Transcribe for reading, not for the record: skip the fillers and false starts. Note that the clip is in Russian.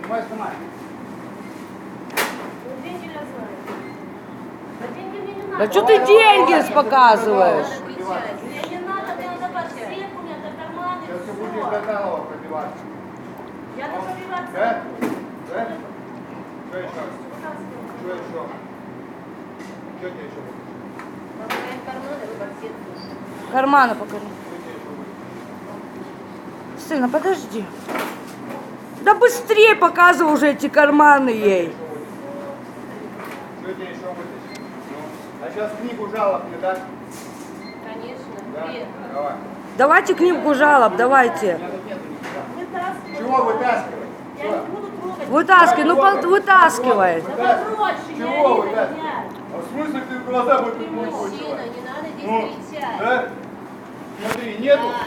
Снимай, снимай. Деньги я знаю. Да деньги мне не надо. Да что ты деньги показываешь? Мне не надо, мне надо подсек, у меня это карманы. Сейчас ты будешь Все. до талого пробиваться. Я не пробиваться. Да? Да? Что еще? Что еще? Что тебе еще? Открываем карманы, рыба сетку. Карманы покажи. Что тебе еще будет? Сына, подожди. Да быстрее показывай уже эти карманы ей. Что тебе еще вытащить? Ну, а сейчас книгу жалоб мне дашь? Конечно. Да? Привет. Давай. Давайте книгу жалоб, У давайте. меня тут нету ничего. Вытаскивай. Чего вытаскивать? Я не буду трогать. Вытаскивай, ну вытаскивай. Да попроще, не Чего ори вы на так? меня. А в смысле ты в глаза Ты выпустил? мужчина, не надо Ну, здесь кричать. да? Смотри, нету? Да.